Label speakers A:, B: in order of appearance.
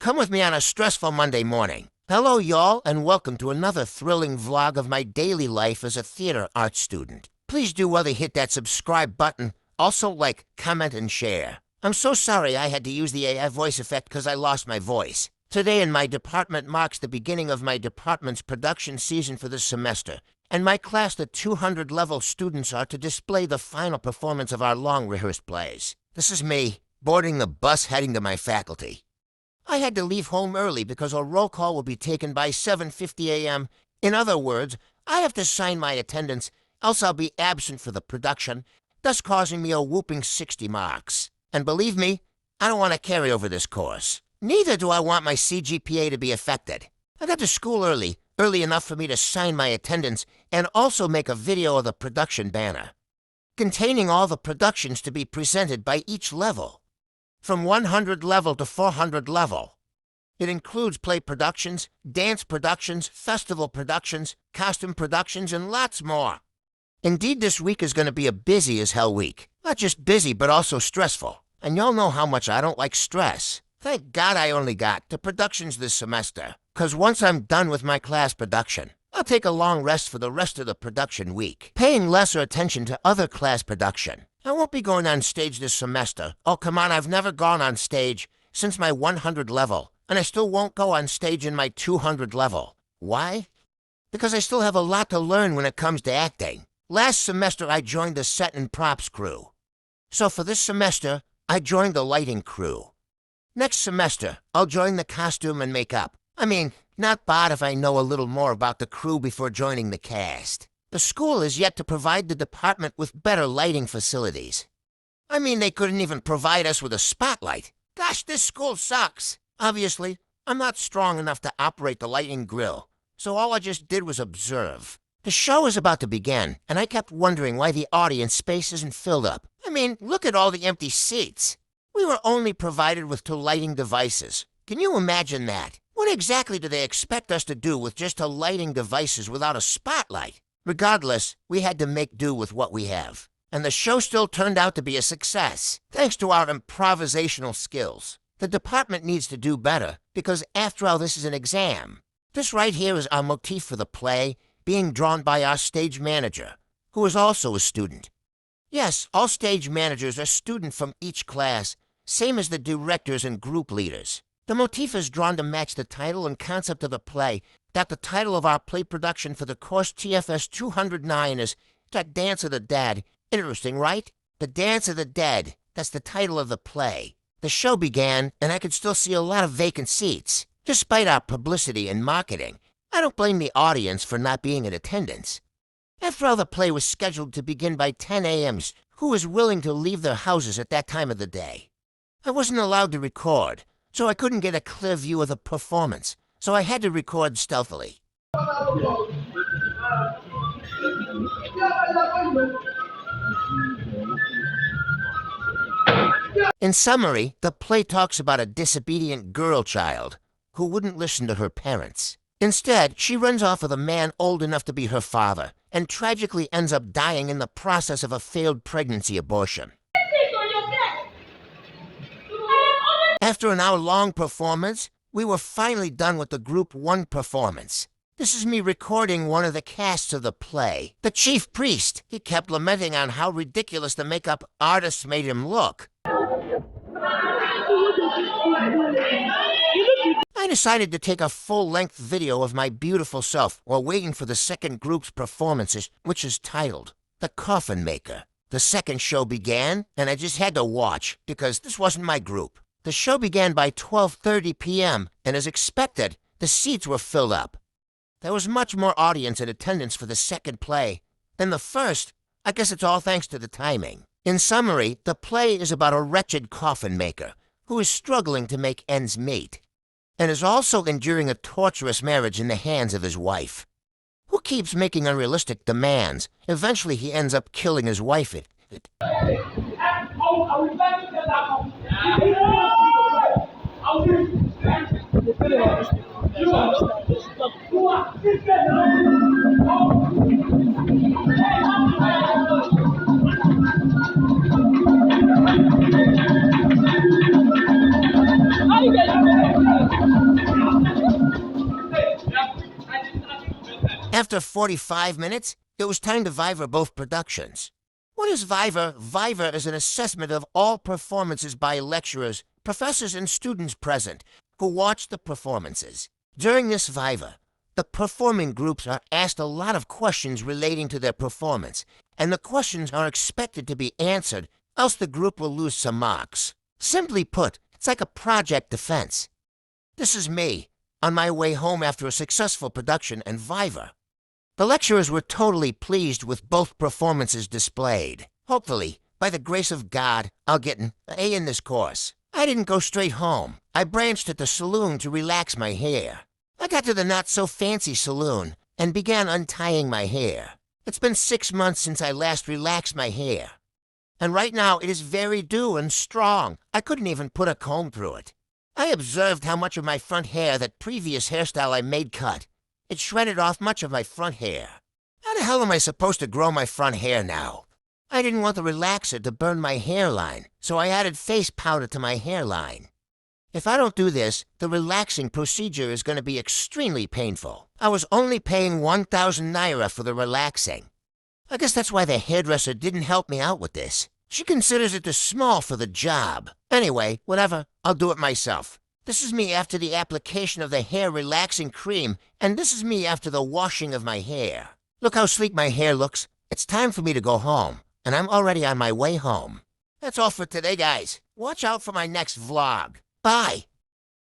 A: Come with me on a stressful Monday morning. Hello, y'all, and welcome to another thrilling vlog of my daily life as a theater arts student. Please do well to hit that subscribe button. Also like, comment, and share. I'm so sorry I had to use the AI voice effect because I lost my voice. Today in my department marks the beginning of my department's production season for this semester, and my class, the 200-level students, are to display the final performance of our long-rehearsed plays. This is me, boarding the bus heading to my faculty. I had to leave home early because a roll call will be taken by 7:50 a.m. In other words, I have to sign my attendance, else I'll be absent for the production, thus causing me a whooping 60 marks. And believe me, I don't want to carry over this course. Neither do I want my CGPA to be affected. I got to school early enough for me to sign my attendance and also make a video of the production banner, containing all the productions to be presented by each level, from 100 level to 400 level. It includes play productions, dance productions, festival productions, costume productions, and lots more. Indeed, this week is going to be a busy as hell week. Not just busy, but also stressful. And y'all know how much I don't like stress. Thank God I only got the productions this semester, 'cause once I'm done with my class production, I'll take a long rest for the rest of the production week, paying lesser attention to other class production. I won't be going on stage this semester. Oh, come on, I've never gone on stage since my 100 level, and I still won't go on stage in my 200 level. Why? Because I still have a lot to learn when it comes to acting. Last semester, I joined the set and props crew. So for this semester, I joined the lighting crew. Next semester, I'll join the costume and makeup. I mean, not bad if I know a little more about the crew before joining the cast. The school is yet to provide the department with better lighting facilities. I mean, they couldn't even provide us with a spotlight. Gosh, this school sucks. Obviously, I'm not strong enough to operate the lighting grill, so all I just did was observe. The show is about to begin, and I kept wondering why the audience space isn't filled up. I mean, look at all the empty seats. We were only provided with 2 lighting devices. Can you imagine that? What exactly do they expect us to do with just 2 lighting devices without a spotlight? Regardless, we had to make do with what we have. And the show still turned out to be a success, thanks to our improvisational skills. The department needs to do better, because after all, this is an exam. This right here is our motif for the play, being drawn by our stage manager, who is also a student. Yes, all stage managers are students from each class, same as the directors and group leaders. The motif is drawn to match the title and concept of the play. That the title of our play production for the course TFS 209 is The Dance of the Dead. Interesting, right? The Dance of the Dead. That's the title of the play. The show began, and I could still see a lot of vacant seats, despite our publicity and marketing. I don't blame the audience for not being in attendance. After all, the play was scheduled to begin by 10 a.m. Who was willing to leave their houses at that time of the day? I wasn't allowed to record, so I couldn't get a clear view of the performance, so I had to record stealthily. In summary, the play talks about a disobedient girl child who wouldn't listen to her parents. Instead, she runs off with a man old enough to be her father, and tragically ends up dying in the process of a failed pregnancy abortion. After an hour-long performance, we were finally done with the Group 1 performance. This is me recording one of the casts of the play. The chief priest, he kept lamenting on how ridiculous the makeup artists made him look. I decided to take a full-length video of my beautiful self while waiting for the second group's performances, which is titled The Coffin Maker. The second show began, and I just had to watch because this wasn't my group. The show began by 12:30 p.m., and as expected, the seats were filled up. There was much more audience in attendance for the second play than the first. I guess it's all thanks to the timing. In summary, the play is about a wretched coffin maker who is struggling to make ends meet, and is also enduring a torturous marriage in the hands of his wife, who keeps making unrealistic demands. Eventually, he ends up killing his wife. After 45 minutes, it was time to viva both productions. What is viva? Viva is an assessment of all performances by lecturers, professors, and students present who watch the performances. During this viva, the performing groups are asked a lot of questions relating to their performance, and the questions are expected to be answered, else the group will lose some marks. Simply put, it's like a project defense. This is me, on my way home after a successful production and viva. The lecturers were totally pleased with both performances displayed. Hopefully, by the grace of God, I'll get an A in this course. I didn't go straight home. I branched at the saloon to relax my hair. I got to the not-so-fancy saloon and began untying my hair. It's been 6 months since I last relaxed my hair. And right now it is very due and strong. I couldn't even put a comb through it. I observed how much of my front hair that previous hairstyle I made cut. It shredded off much of my front hair. How the hell am I supposed to grow my front hair now? I didn't want the relaxer to burn my hairline, so I added face powder to my hairline. If I don't do this, the relaxing procedure is going to be extremely painful. I was only paying 1,000 naira for the relaxing. I guess that's why the hairdresser didn't help me out with this. She considers it too small for the job. Anyway, whatever, I'll do it myself. This is me after the application of the hair relaxing cream, and this is me after the washing of my hair. Look how sleek my hair looks. It's time for me to go home, and I'm already on my way home. That's all for today, guys. Watch out for my next vlog. Bye.